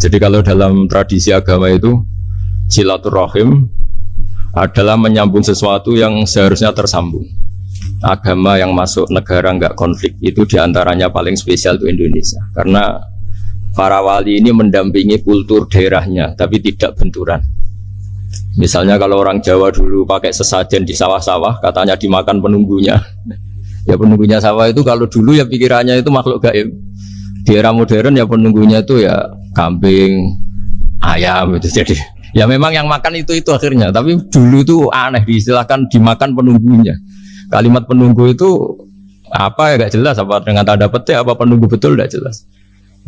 Jadi kalau dalam tradisi agama itu silaturahim adalah menyambung sesuatu yang seharusnya tersambung. Agama yang masuk negara enggak konflik itu diantaranya paling spesial itu Indonesia. Karena para wali ini mendampingi kultur daerahnya, tapi tidak benturan. Misalnya kalau orang Jawa dulu pakai sesajen di sawah-sawah, katanya dimakan penunggunya. Ya penunggunya sawah itu kalau dulu ya pikirannya itu makhluk gaib. Di era modern ya penunggunya itu ya kambing, ayam itu. Jadi ya memang yang makan itu akhirnya. Tapi dulu itu aneh diistilahkan dimakan penunggunya. Kalimat penunggu itu apa ya gak jelas, apa dengan tanda petik apa penunggu betul gak jelas.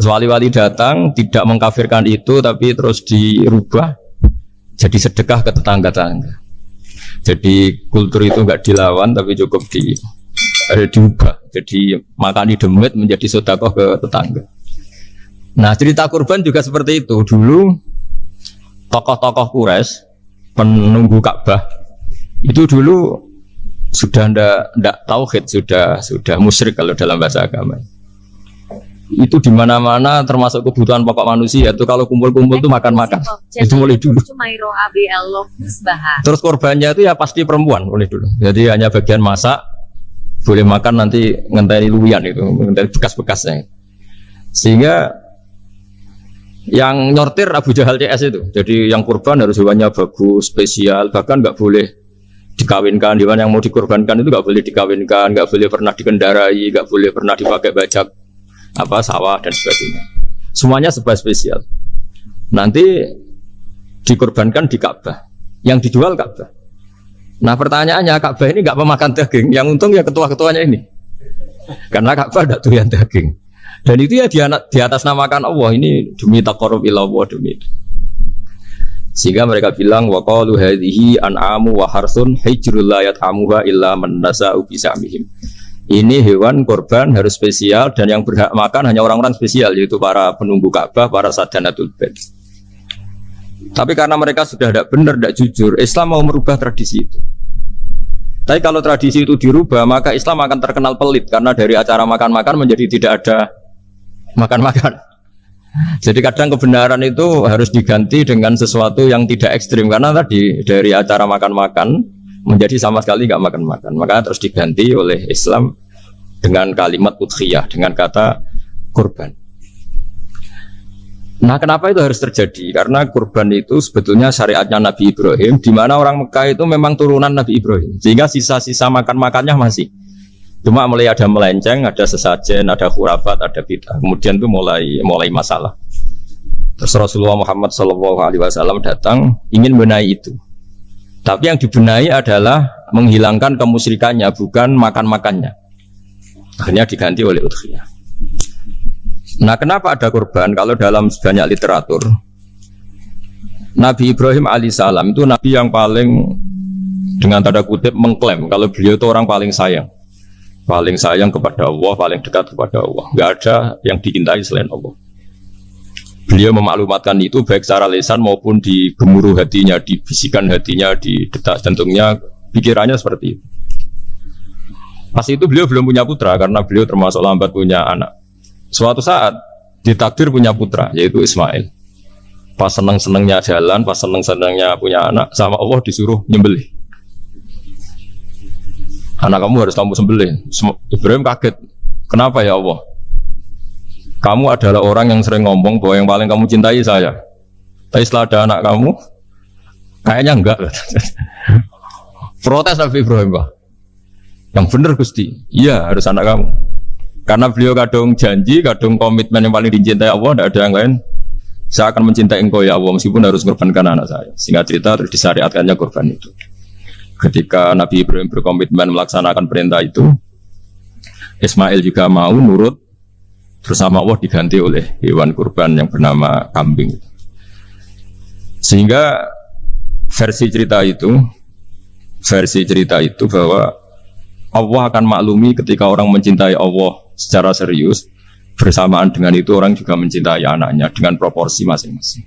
Wali-wali datang tidak mengkafirkan itu tapi terus dirubah jadi sedekah ke tetangga-tetangga. Jadi kultur itu gak dilawan tapi cukup diubah. Jadi makani demit menjadi sedekah ke tetangga. Nah cerita kurban juga seperti itu. Dulu tokoh-tokoh Quraisy penunggu Ka'bah itu dulu sudah ndak tauhid, sudah musyrik kalau dalam bahasa agama. Itu di mana-mana termasuk kebutuhan pokok manusia itu kalau kumpul-kumpul itu makan-makan. Itu mulai dulu. Terus korbannya itu ya pasti perempuan mulai dulu. Jadi hanya bagian masak, boleh makan nanti ngenteni luwian itu, ngenteni bekas-bekasnya. Sehingga yang nyortir Abu Jahal CS itu. Jadi yang kurban harus hewannya bagus, spesial, bahkan nggak boleh dikawinkan. Hewan yang mau dikorbankan itu nggak boleh dikawinkan, nggak boleh pernah dikendarai, nggak boleh pernah dipakai bajak sawah dan sebagainya. Semuanya serba spesial. Nanti dikorbankan di Ka'bah, yang dijual Ka'bah. Nah pertanyaannya Ka'bah ini nggak memakan daging, yang untung ya ketua-ketuanya ini, karena Ka'bah tidak doyan daging. Dan itu ya di atas namakan Allah ini demi taqarrub ila Allah demi. Sehingga mereka bilang waqalu hadhihi an'amu wa harsun hijrul la yat'amuha illa man nasa'u bisamihim. Ini hewan korban harus spesial dan yang berhak makan hanya orang-orang spesial, yaitu para penunggu Ka'bah, para sadanatul bait. Tapi karena mereka sudah tidak benar, tidak jujur, Islam mau merubah tradisi itu. Tapi kalau tradisi itu dirubah, maka Islam akan terkenal pelit karena dari acara makan-makan menjadi tidak ada makan-makan. Jadi kadang kebenaran itu harus diganti dengan sesuatu yang tidak ekstrim, karena tadi dari acara makan-makan menjadi sama sekali nggak makan-makan. Maka terus diganti oleh Islam dengan kalimat udhiyah, dengan kata kurban. Nah kenapa itu harus terjadi? Karena kurban itu sebetulnya syariatnya Nabi Ibrahim, di mana orang Mekah itu memang turunan Nabi Ibrahim, sehingga sisa-sisa makan-makannya masih. Cuma mulai ada melenceng, ada sesajen, ada khurafat, ada bid'ah. Kemudian itu mulai masalah. Terus Rasulullah Muhammad SAW datang ingin benahi itu. Tapi yang dibenahi adalah menghilangkan kemusyrikannya, bukan makan-makannya. Akhirnya diganti oleh udhiyah. Nah kenapa ada kurban? Kalau dalam banyak literatur, Nabi Ibrahim alaihissalam itu Nabi yang paling dengan tanda kutip mengklaim kalau beliau itu orang paling sayang kepada Allah, paling dekat kepada Allah. Nggak ada yang dicintai selain Allah. Beliau memaklumatkan itu baik secara lisan maupun di gemuruh hatinya, di bisikan hatinya, di detak jantungnya, pikirannya seperti itu. Pas itu beliau belum punya putra karena beliau termasuk lambat punya anak. Suatu saat ditakdir punya putra, yaitu Ismail. Pas seneng-senengnya jalan, pas seneng-senengnya punya anak, sama Allah disuruh nyembelih. Anak kamu harus kamu sembelih. Ibrahim kaget. Kenapa ya Allah? Kamu adalah orang yang sering ngomong bahwa yang paling kamu cintai saya. Tapi setelah ada anak kamu, kayaknya enggak. Protes Nabi Ibrahim, Pak. Yang benar Gusti, iya harus anak kamu. Karena beliau kadung janji, kadung komitmen yang paling dicintai Allah, tidak ada yang lain. Saya akan mencintai engkau ya Allah, meskipun harus mengorbankan anak saya. Sehingga cerita terus disyariatkannya kurban itu. Ketika Nabi Ibrahim berkomitmen melaksanakan perintah itu, Ismail juga mau nurut, bersama Allah diganti oleh hewan kurban yang bernama kambing. Sehingga versi cerita itu bahwa Allah akan maklumi ketika orang mencintai Allah secara serius, bersamaan dengan itu orang juga mencintai anaknya dengan proporsi masing-masing.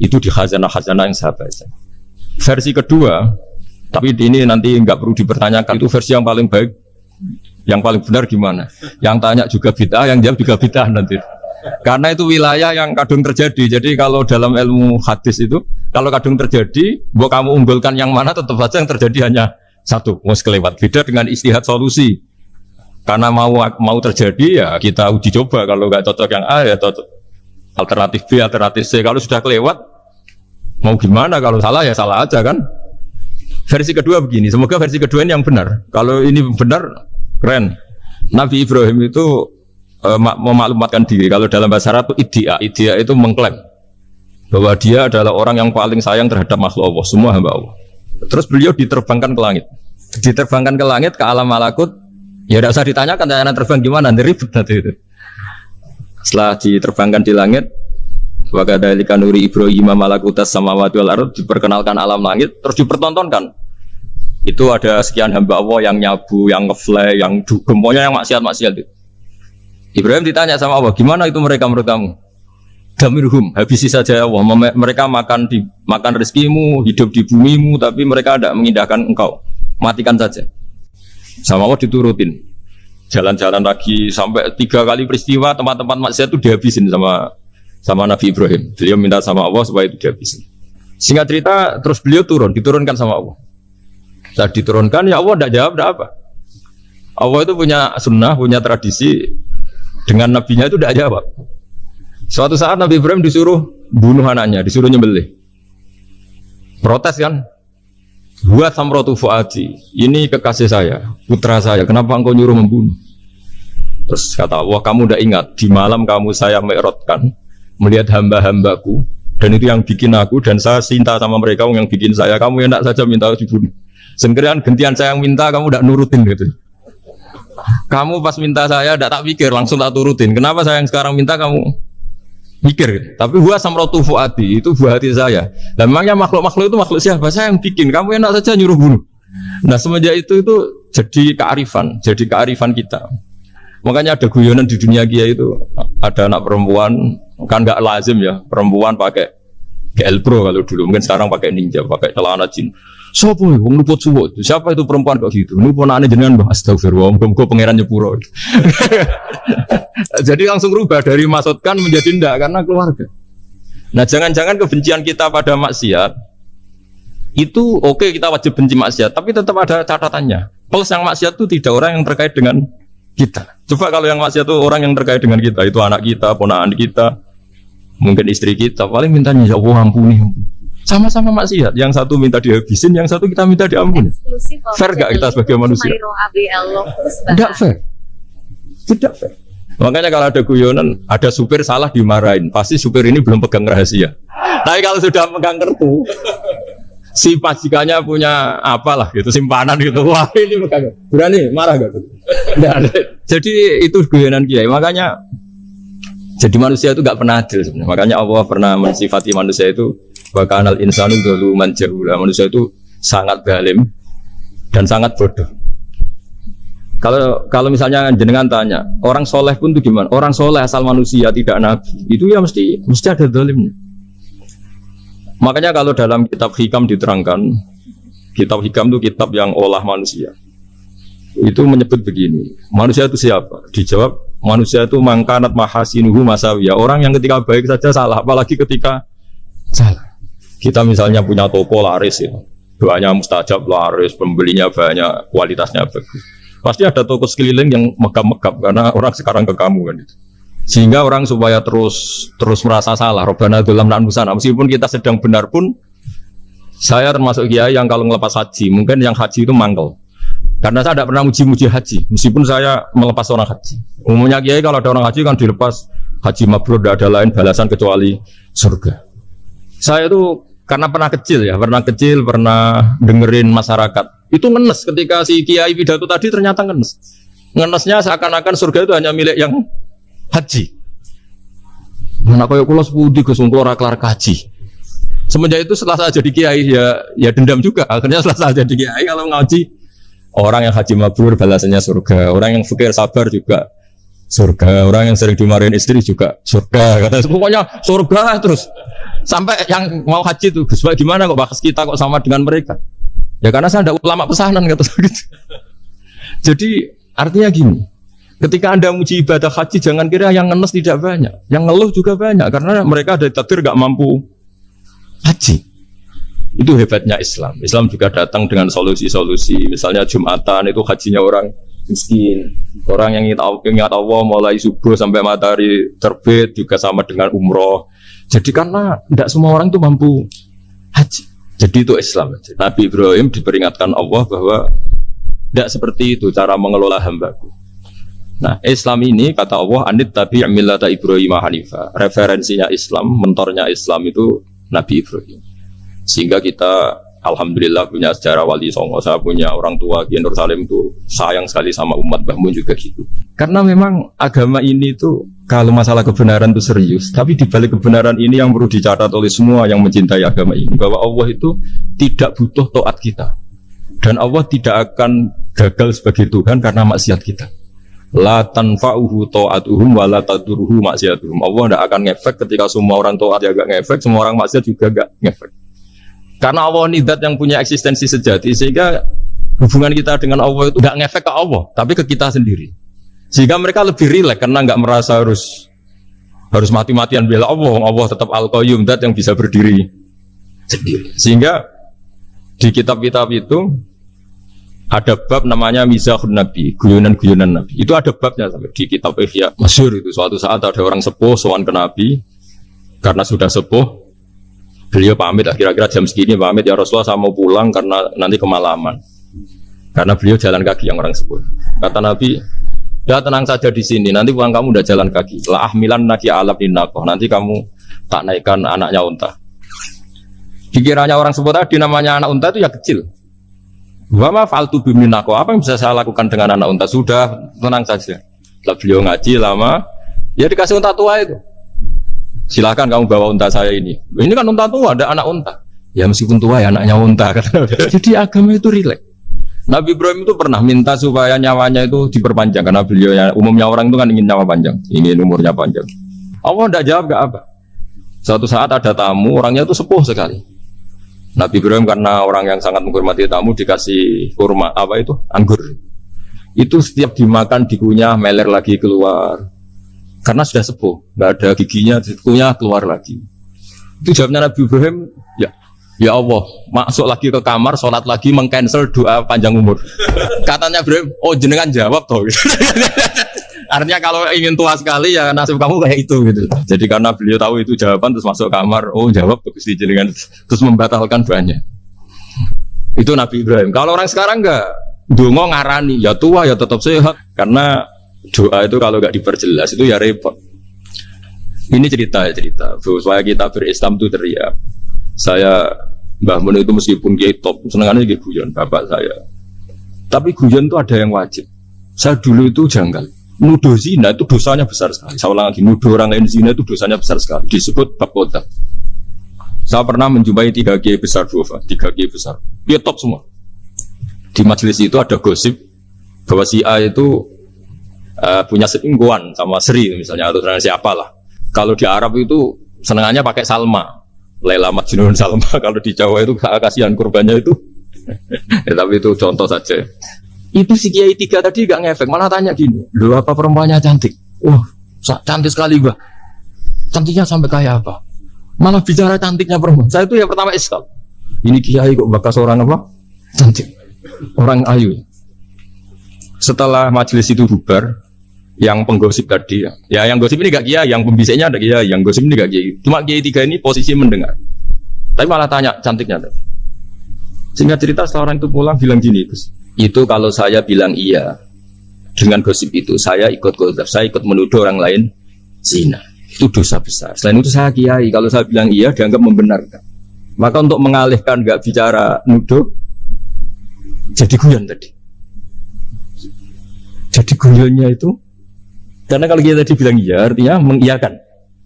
Itu di khazanah-khazanah yang saya baca. Versi kedua, tapi ini nanti nggak perlu dipertanyakan, itu versi yang paling baik, yang paling benar gimana? Yang tanya juga bid'ah, yang jawab juga bid'ah nanti. Karena itu wilayah yang kadung terjadi. Jadi kalau dalam ilmu hadis itu, kalau kadung terjadi, buat kamu unggulkan yang mana, tetap saja yang terjadi hanya satu. Mus kelewat. Beda dengan istihad solusi. Karena mau terjadi ya kita uji coba. Kalau nggak cocok yang A ya cocok alternatif B, alternatif C. Kalau sudah kelewat, mau gimana? Kalau salah ya salah aja kan. Versi kedua begini. Semoga versi kedua ini yang benar. Kalau ini benar, keren. Nabi Ibrahim itu memaklumatkan diri. Kalau dalam bahasa Arab itu iddia itu mengklaim bahwa dia adalah orang yang paling sayang terhadap makhluk Allah, semua hamba Allah. Terus beliau diterbangkan ke langit. Diterbangkan ke langit ke alam malakut. Ya tidak usah ditanyakan tanya terbang gimana, ribet nanti itu. Setelah diterbangkan di langit, wa kadzalika nuri Ibrahim malakutas samawati wal ardh, diperkenalkan alam langit, terus dipertontonkan. Itu ada sekian hamba Allah yang nyabu, yang ngefly, yang dugem, pokoknya yang maksiat-maksiat itu. Ibrahim ditanya sama Allah, gimana itu mereka menurut kamu? Damirhum, habisi saja ya Allah. Mereka makan rezekimu, hidup di bumimu, tapi mereka tidak mengindahkan engkau. Matikan saja. Sama Allah diturutin. Jalan-jalan lagi sampai 3 kali peristiwa tempat-tempat maksiat itu dihabisin sama Nabi Ibrahim. Beliau minta sama Allah supaya itu dihabisin. Singkat cerita, terus beliau diturunkan sama Allah. Saat diturunkan, ya Allah tidak jawab, tidak apa. Allah itu punya sunnah, punya tradisi. Dengan nabinya itu tidak jawab. Suatu saat Nabi Ibrahim disuruh bunuh anaknya, disuruh nyembelih. Protes kan? Buat samrotu fuadi, ini kekasih saya, putra saya, kenapa engkau nyuruh membunuh? Terus kata Allah, kamu tidak ingat, di malam kamu saya mi'rajkan, melihat hamba-hambaku, dan itu yang bikin aku, dan saya cinta sama mereka yang bikin saya, kamu yang tidak saja minta dibunuh. Sebenarnya gentian saya yang minta, kamu tidak nurutin gitu. Kamu pas minta saya tidak tak pikir, langsung tak turutin. Kenapa saya yang sekarang minta kamu mikir gitu. Tapi huwa samratu fuadi, itu buah hati saya. Dan memangnya makhluk-makhluk itu makhluk siapa? Saya yang bikin, kamu enak saja nyuruh bunuh. Nah semenjak itu jadi kearifan kita. Makanya ada guyonan di dunia kiai itu, ada anak perempuan, kan nggak lazim ya, perempuan pakai GL Pro kalau dulu, mungkin sekarang pakai Ninja, pakai celana jin. Siapa ya? Wong luput suwut. Siapa itu perempuan kok gitu? Ini ponakane jenengan Mbah, astagfirullah, muga-muga pangeran nyepuro. Jadi langsung rubah dari maksudkan menjadi ndak karena keluarga. Nah, jangan-jangan kebencian kita pada maksiat itu oke, kita wajib benci maksiat, tapi tetap ada catatannya. Plus yang maksiat itu tidak orang yang terkait dengan kita. Coba kalau yang maksiat itu orang yang terkait dengan kita, itu anak kita, ponakan kita, mungkin istri kita, paling mintanya ya Allah ampuni. Sama-sama maksiat, yang satu minta dihabisin, yang satu kita minta diampuni. Fair gak kita sebagai manusia? Tidak fair. Tidak fair. Makanya kalau ada guyonan, ada supir salah dimarahin, pasti supir ini belum pegang rahasia. Tapi kalau sudah pegang kartu, si majikannya punya apalah gitu, simpanan gitu, wah ini pegang, berani marah gak tuh? Jadi itu guyonan kiai. Makanya jadi manusia itu gak pernah adil sebenarnya. Makanya Allah pernah mensifati manusia itu wa kanal insanu zaluman jahula. Manusia itu sangat zalim dan sangat bodoh. Kalau misalnya jenengan tanya, orang soleh pun itu gimana? Orang soleh asal manusia tidak nabi, itu ya mesti ada zalimnya. Makanya kalau dalam kitab hikam diterangkan, kitab hikam itu kitab yang olah manusia. Itu menyebut begini, manusia itu siapa? Dijawab, manusia itu mangkanat mahasinuhu masawiyah. Orang yang ketika baik saja salah, apalagi ketika salah. Kita misalnya punya toko laris ya, doanya mustajab laris, pembelinya banyak, kualitasnya bagus. Pasti ada toko sekeliling yang megap-megap karena orang sekarang ke kamu kan itu. Sehingga orang supaya terus merasa salah. Robbana dzulamna anfusana, meskipun kita sedang benar pun, saya termasuk kiai yang kalau ngelepas haji, mungkin yang haji itu mangkel. Karena saya tidak pernah muji-muji haji, meskipun saya melepas orang haji. Umumnya kiai kalau ada orang haji kan dilepas haji mabrur, tidak ada lain balasan kecuali surga. Saya itu karena pernah kecil, pernah dengerin masyarakat. Itu ngenes ketika si kiai pidato tadi ternyata ngenes. Ngenesnya seakan-akan surga itu hanya milik yang haji. Mana koyo kula sepudi Gus wong ora kelar kaji. Semenjak itu setelah saya jadi kiai ya dendam juga. Akhirnya setelah saya jadi kiai kalau ngaji orang yang haji mabrur balasannya surga, orang yang fakir sabar juga surga, orang yang sering dimarahin istri juga surga. Kata pokoknya surga terus. Sampai yang mau haji itu Gus, gimana kok bahas kita kok sama dengan mereka? Ya karena saya ada ulama pesanan kata gitu. Jadi artinya gini, Ketika Anda muji ibadah haji, jangan kira yang ngenes tidak banyak, yang ngeluh juga banyak karena mereka ada takdir gak mampu haji. Itu hebatnya Islam. Islam juga datang dengan solusi-solusi. Misalnya Jumatan itu hajinya orang miskin, orang yang ingat Allah mulai subuh sampai matahari terbit juga sama dengan umroh. Jadi karena tidak semua orang itu mampu haji. Jadi itu Islam. Nabi Ibrahim diperingatkan Allah bahwa tidak seperti itu cara mengelola hambaku. Nah, Islam ini kata Allah anit tabi' millata Ibrahim hanifa. Referensinya Islam, mentornya Islam itu Nabi Ibrahim. Sehingga kita alhamdulillah punya sejarah wali songo. Saya punya orang tua di Nur Salim itu sayang sekali sama umat, Mbah Mun juga gitu. Karena memang agama ini itu kalau masalah kebenaran itu serius, tapi di balik kebenaran ini yang perlu dicatat oleh semua yang mencintai agama ini bahwa Allah itu tidak butuh taat kita. Dan Allah tidak akan gagal sebagai Tuhan karena maksiat kita. La tanfa'uhu ta'atuhum wa la tadurruhu maksiatuhum. Allah tidak akan ngefek ketika semua orang taat ya gak ngefek, semua orang maksiat juga gak ngefek. Karena Allah nidat yang punya eksistensi sejati, sehingga hubungan kita dengan Allah itu gak ngefek ke Allah, tapi ke kita sendiri. Sehingga mereka lebih rileks karena gak merasa harus mati-matian bela Allah. Allah tetap Al-Qayyum, dat yang bisa berdiri sendiri. Sehingga di kitab-kitab itu ada bab namanya Mizahun Nabi, guyonan-guyonan Nabi. Itu ada babnya sampai di kitab Ihya. Masyhur itu. Suatu saat ada orang sepuh sowan ke Nabi. Karena sudah sepuh, beliau pamit lah, kira-kira jam segini pamit, ya Rasulullah saya mau pulang karena nanti kemalaman. Karena beliau jalan kaki yang orang sepuh. Kata Nabi, ya tenang saja di sini, nanti pulang kamu udah jalan kaki. La ahmilan naki alab dinnakoh, nanti kamu tak naikkan anaknya unta. Pikirannya orang sepuh tadi namanya anak unta itu ya kecil. Wama faltu biminako, apa yang bisa saya lakukan dengan anak unta? Sudah, tenang saja. Setelah beliau ngaji lama, ya dikasih unta tua itu. Silakan kamu bawa unta saya ini. Ini kan unta tua, ada anak unta. Ya meskipun tua ya anaknya unta. Jadi agama itu rileks. Nabi Ibrahim itu pernah minta supaya nyawanya itu diperpanjang karena beliau ya, umumnya orang itu kan ingin nyawa panjang, ingin umurnya panjang. Allah tidak jawab gak apa. Suatu saat ada tamu, orangnya itu sepuh sekali. Nabi Ibrahim karena orang yang sangat menghormati tamu dikasih kurma, apa itu? Anggur. Itu setiap dimakan dikunyah meler lagi keluar. Karena sudah sepuh, nggak ada giginya, dikunyah keluar lagi. Itu jawabnya Nabi Ibrahim, ya Allah, masuk lagi ke kamar, sholat lagi, mengcancel doa panjang umur. Katanya Ibrahim, oh jenengan jawab toh. Artinya kalau ingin tua sekali ya nasib kamu kayak itu gitu. Jadi karena beliau tahu itu jawaban terus masuk kamar, oh jawab terus dijadikan terus membatalkan doanya. Itu Nabi Ibrahim. Kalau orang sekarang enggak, dongo ngarani, ya tua ya tetap sehat. Karena doa itu kalau enggak diperjelas itu ya repot. Ini cerita supaya kita berislam itu teriak. Saya Mbah Mun itu meskipun kiai top, senengannya dia guyon bapak saya. Tapi guyon itu ada yang wajib. Saya dulu itu janggal. Nuduh zina itu dosanya besar sekali. Saya ulang lagi, nuduh orang lain zina itu dosanya besar sekali. Disebut bab kota. Saya pernah menjumpai 3 kiai besar Duafa, 3 kiai besar. Dia top semua. Di majelis itu ada gosip bahwa si A itu punya selingkuhan sama Sri misalnya atau siapa lah. Kalau di Arab itu senengannya pakai Salma, Laila Majnun Salma. Kalau di Jawa itu kasihan kurbannya itu. Ya, tapi itu contoh saja. Itu si kiai 3 tadi gak ngefek, malah tanya gini, loh apa perempuannya cantik? Wah, cantik sekali Mbah. Cantiknya sampai kayak apa? Malah bicara cantiknya perempuan. Saya itu yang pertama iskal. Ini kiai kok bakas orang apa? Cantik. Orang ayu. Setelah majelis itu bubar, yang penggosip tadi ya yang gosip ini gak kiai, yang pembisiknya ada kiai, yang gosip ini gak kiai. Cuma kiai 3 ini posisi mendengar. Tapi malah tanya cantiknya. Sehingga cerita setelah orang itu pulang bilang gini, itu kalau saya bilang iya dengan gosip itu, saya ikut qadzaf, saya ikut menuduh orang lain zina. Itu dosa besar. Selain itu saya kiai, kalau saya bilang iya dianggap membenarkan. Maka untuk mengalihkan gak bicara nuduh, jadi guyon tadi. Jadi guyonnya itu, karena kalau kita tadi bilang iya, artinya mengiyakan.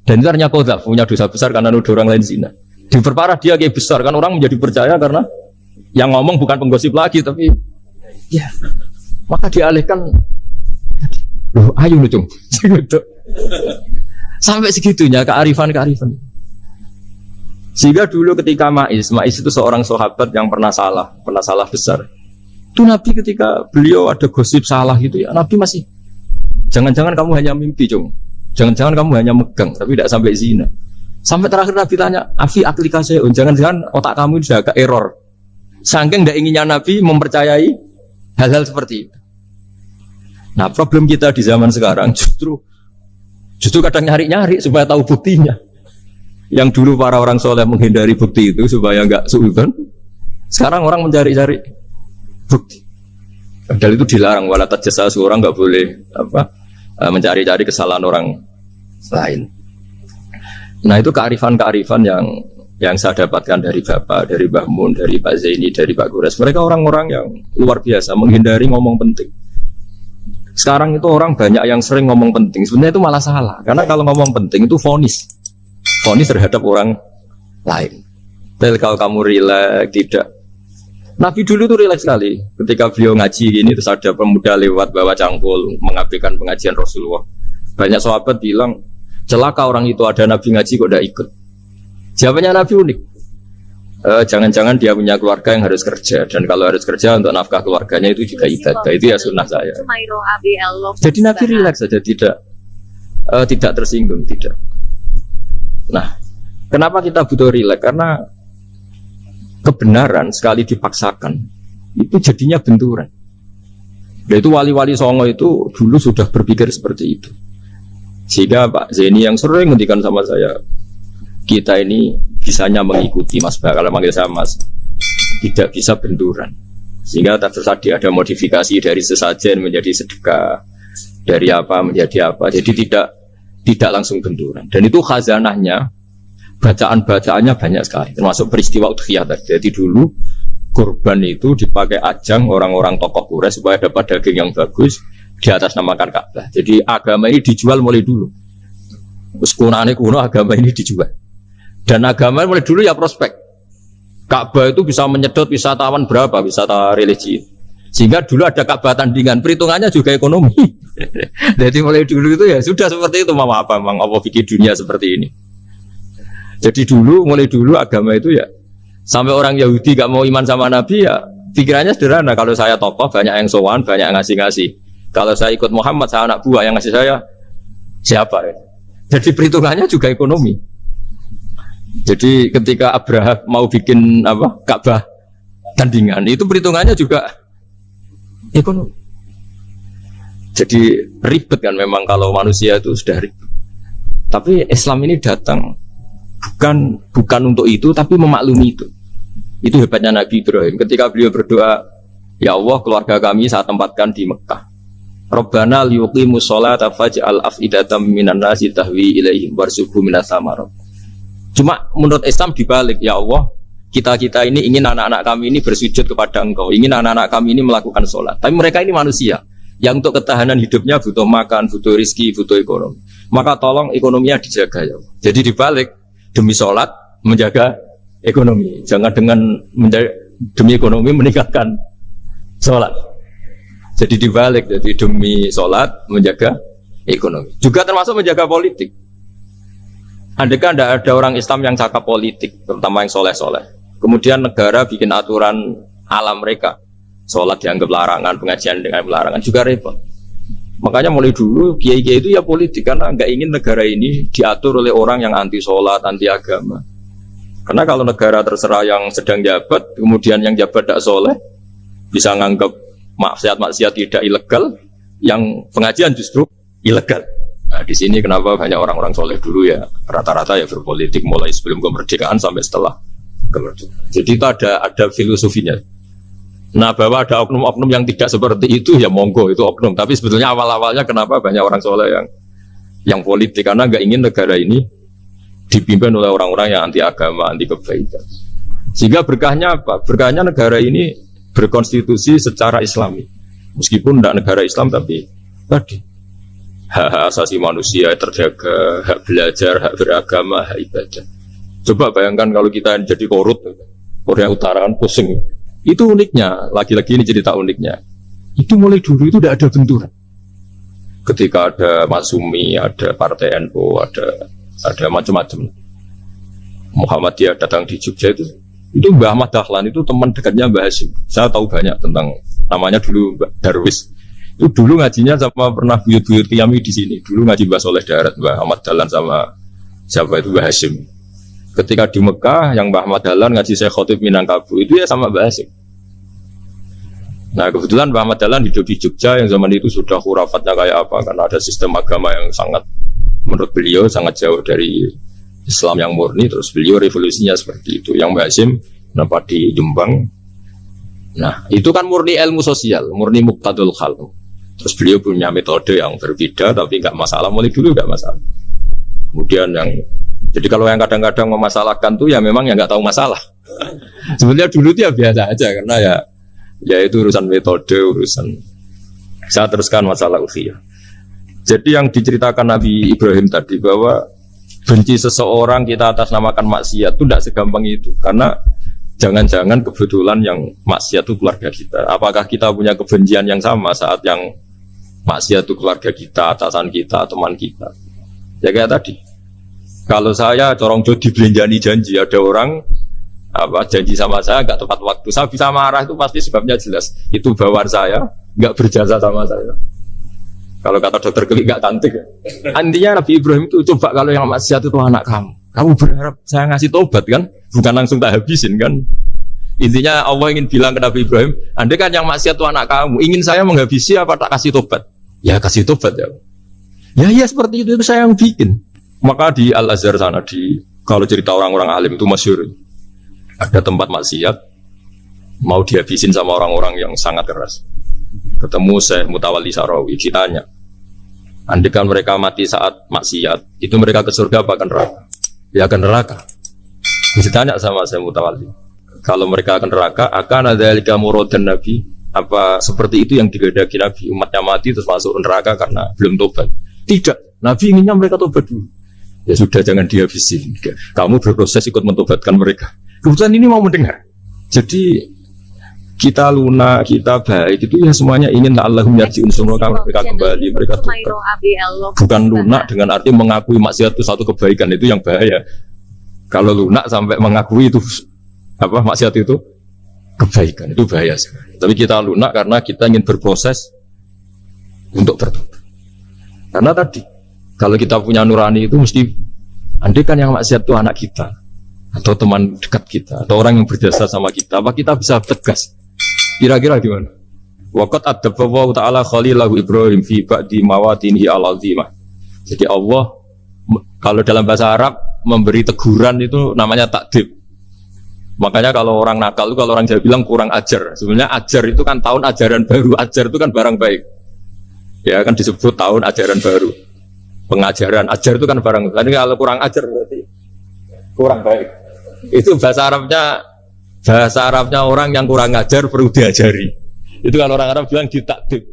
Dan itu artinya qadzaf, punya dosa besar karena nuduh orang lain zina. Diperparah dia kayak besar, kan orang menjadi percaya karena yang ngomong bukan penggosip lagi, tapi ya, maka dialihkan. Loh, ayo lu cung. Sampai segitunya kearifan. Sehingga dulu ketika Maiz itu seorang sahabat yang pernah salah besar. Itu Nabi ketika beliau ada gosip salah gitu ya, Nabi masih Jangan-jangan kamu hanya mimpi, Cung. Jangan-jangan kamu hanya megang, tapi tidak sampai zina. Sampai terakhir Nabi tanya, Afi aplikasi, jangan-jangan otak kamu sudah agak error. Saking tidak inginnya Nabi mempercayai hal-hal seperti itu. Nah, problem kita di zaman sekarang justru kadang nyari-nyari supaya tahu buktinya. Yang dulu para orang soleh menghindari bukti itu supaya enggak suudzon. Sekarang orang mencari-cari bukti. Padahal itu dilarang, wala tajassasu, orang enggak boleh mencari-cari kesalahan orang lain. Nah, itu kearifan-kearifan yang saya dapatkan dari Bapak, dari Mbah Mun, dari Pak Zaini, dari Pak Gures. Mereka orang-orang yang luar biasa menghindari ngomong penting. Sekarang itu orang banyak yang sering ngomong penting. Sebenarnya itu malah salah. Karena kalau ngomong penting itu vonis terhadap orang lain. Tapi kalau kamu rileks, tidak. Nabi dulu itu rileks sekali. Ketika beliau ngaji gini, terus ada pemuda lewat bawa cangkul mengabaikan pengajian Rasulullah. Banyak sahabat bilang, celaka orang itu, ada Nabi ngaji kok tidak ikut. Jawabannya Nabi unik. Jangan-jangan dia punya keluarga yang harus kerja, dan kalau harus kerja untuk nafkah keluarganya itu juga ibadah. Itu ya sunnah saya. Jadi Nabi rileks saja, tidak tersinggung, tidak. Nah, kenapa kita butuh rileks? Karena kebenaran sekali dipaksakan itu jadinya benturan. Dan itu wali-wali Songo itu dulu sudah berpikir seperti itu. Sehingga Pak Zaini yang sering ngendikan sama saya, kita ini bisanya mengikuti Mas Bah, kalau manggil saya Mas, tidak bisa benturan. Sehingga tadi ada modifikasi dari sesajen menjadi sedekah, dari apa menjadi apa. Jadi tidak langsung benturan. Dan itu khazanahnya, bacaan-bacaannya banyak sekali, termasuk peristiwa udhiyah tadi. Jadi dulu kurban itu dipakai ajang orang-orang tokoh Quraisy supaya dapat daging yang bagus di atas namakan Ka'bah. Jadi agama ini dijual mulai dulu. Terus kuno agama ini dijual. Dan agama mulai dulu ya prospek. Ka'bah itu bisa menyedot wisatawan berapa, wisata religi. Sehingga dulu ada Ka'bah tandingan, perhitungannya juga ekonomi. Jadi mulai dulu itu ya sudah seperti itu, apa bikin dunia seperti ini. Jadi mulai dulu agama itu ya, sampai orang Yahudi gak mau iman sama Nabi ya, pikirannya sederhana. Kalau saya tokoh banyak yang sowan, banyak yang ngasih-ngasih. Kalau saya ikut Muhammad, saya anak buah, yang ngasih saya siapa ya? Jadi perhitungannya juga ekonomi. Jadi ketika Abraham mau bikin Ka'bah tandingan, itu perhitungannya juga ekonomi. Jadi ribet kan memang kalau manusia itu sudah ribet. Tapi Islam ini datang bukan untuk itu, tapi memaklumi itu. Itu hebatnya Nabi Ibrahim. Ketika beliau berdoa, ya Allah, keluarga kami saya tempatkan di Mekah. Rabbana liyuqimus sholata faj'al af'idatam minan nasi tahwi ilaihim warzuqhum minas samarat. Cuma menurut Islam dibalik, ya Allah, kita ini ingin anak-anak kami ini bersujud kepada Engkau, ingin anak-anak kami ini melakukan sholat. Tapi mereka ini manusia yang untuk ketahanan hidupnya butuh makan, butuh rizki, butuh ekonomi. Maka tolong ekonominya dijaga ya Allah. Jadi dibalik, demi sholat menjaga ekonomi. Jangan dengan demi ekonomi meninggalkan sholat. Jadi dibalik, jadi demi sholat menjaga ekonomi. Juga termasuk menjaga politik. Andaikan tidak ada orang Islam yang cakap politik, terutama yang soleh-soleh, kemudian negara bikin aturan alam mereka, sholat dianggap larangan, pengajian dengan larangan, juga repot. Makanya mulai dulu kiai-kiai itu ya politik, karena nggak ingin negara ini diatur oleh orang yang anti sholat, anti agama. Karena kalau negara terserah yang sedang jabat, kemudian yang jabat tidak soleh, bisa nganggap maksiat-maksiat tidak ilegal, yang pengajian justru ilegal. Nah, di sini kenapa banyak orang-orang soleh dulu ya rata-rata ya berpolitik mulai sebelum kemerdekaan sampai setelah kemerdekaan. Jadi itu ada filosofinya. Nah, bahwa ada oknum-oknum yang tidak seperti itu ya monggo, itu oknum. Tapi sebetulnya awal-awalnya kenapa banyak orang soleh yang politik, karena nggak ingin negara ini dipimpin oleh orang-orang yang anti agama, anti kebaikan. Sehingga berkahnya apa? Berkahnya negara ini berkonstitusi secara Islami. Meskipun tidak negara Islam, tapi tadi hak asasi manusia terjaga, hak belajar, hak beragama, hak ibadah. Coba bayangkan kalau kita jadi korut, Korea Utara kan pusing. Itu uniknya, lagi-lagi ini cerita uniknya. Itu mulai dulu itu tidak ada benturan. Ketika ada Masyumi, ada Partai NU, ada macam-macam. Muhammadiyah datang di Jogja itu Mbah Ahmad Dahlan itu teman dekatnya Mbah Hasyim. Saya tahu banyak tentang, namanya dulu Mbah Darwis. Itu dulu ngajinya sama pernah buyut-buyut Qiyami di sini. Dulu ngaji Mbah Soleh Darat, Mbah Ahmad Dahlan sama siapa itu Mbah Hasyim. Ketika di Mekah yang Mbah Ahmad Dahlan ngaji Syekh Khotib Minangkabau itu ya sama Mbah Hasyim. Nah kebetulan Mbah Ahmad Dahlan hidup di Jogja yang zaman itu sudah khurafatnya kayak apa, karena ada sistem agama yang sangat menurut beliau sangat jauh dari Islam yang murni. Terus beliau revolusinya seperti itu. Yang Mbah Hasyim nampak di Jombang. Nah itu kan murni ilmu sosial, murni muqtadul khal. Terus beliau punya metode yang berbeda, tapi nggak masalah. Mulai dulu nggak masalah. Kemudian yang jadi kalau yang kadang-kadang memasalahkan tuh ya memang yang nggak tahu masalah. Sebenarnya dulu dia biasa aja karena ya itu urusan metode, urusan. Saya teruskan masalah ukhiyah. Jadi yang diceritakan Nabi Ibrahim tadi bahwa benci seseorang kita atas namakan maksiat itu tidak segampang itu, karena jangan-jangan kebetulan yang maksiat itu keluarga kita. Apakah kita punya kebencian yang sama saat yang maksiat itu keluarga kita, atasan kita, teman kita? Ya kayak tadi. Kalau saya corong jodi belanjani janji, ada orang janji sama saya nggak tepat waktu, saya bisa marah, itu pasti sebabnya jelas. Itu bawaan saya nggak berjasa sama saya. Kalau kata dokter Klik nggak cantik. Intinya Nabi Ibrahim itu coba kalau yang maksiat itu anak kamu berharap saya ngasih tobat kan? Bukan langsung tak habisin kan? Intinya Allah ingin bilang ke Nabi Ibrahim, andai kan yang maksiat itu anak kamu, ingin saya menghabisi apa tak kasih tobat? Ya kasih tobat ya. Ya seperti itu saya yang bikin. Maka di Al-Azhar sana, kalau cerita orang-orang alim itu masyhur, ada tempat maksiat mau dihabisin sama orang-orang yang sangat keras. Ketemu Syekh Mutawalli Sarawi, ditanya, andai kan mereka mati saat maksiat, itu mereka ke surga apa ke neraka? Ya ke neraka. Ditanya sama Syekh Mutawalli, kalau mereka ke neraka, akan ada dzalika muradan Nabi? Apa seperti itu yang digedaki Nabi, umatnya mati terus masuk neraka karena belum tobat? Tidak, Nabi inginnya mereka tobat dulu. Ya sudah, jangan dihabisin. Kamu berproses ikut mentobatkan mereka. Kebetulan ini mau mendengar. Jadi kita lunak, kita baik itu ya semuanya ingin Allahum yarji'un, semoga mereka kembali, mereka tobat. Bukan lunak dengan arti mengakui maksiat itu satu kebaikan, itu yang bahaya. Kalau lunak sampai mengakui itu maksiat itu kebaikan, itu bahaya sekali. Tapi kita lunak karena kita ingin berproses untuk bertobat. Karena tadi kalau kita punya nurani itu mesti, andai kan yang maksiat itu anak kita atau teman dekat kita atau orang yang berjasa sama kita, apa kita bisa tegas? Kira-kira gimana? Waqat adabbahu ta'ala khalilahu Ibrahim fi ba'di mawatinihi al-azimah. Jadi Allah kalau dalam bahasa Arab memberi teguran itu namanya takdib. Makanya kalau orang nakal itu, kalau orang Jawa bilang kurang ajar. Sebenarnya ajar itu kan tahun ajaran baru. Ajar itu kan barang baik. Ya kan disebut tahun ajaran baru. Pengajaran, ajar itu kan barang. Jadi kalau kurang ajar berarti kurang baik. Itu bahasa Arabnya orang yang kurang ajar perlu diajari. Itu kalau orang Arab bilang ditakdib.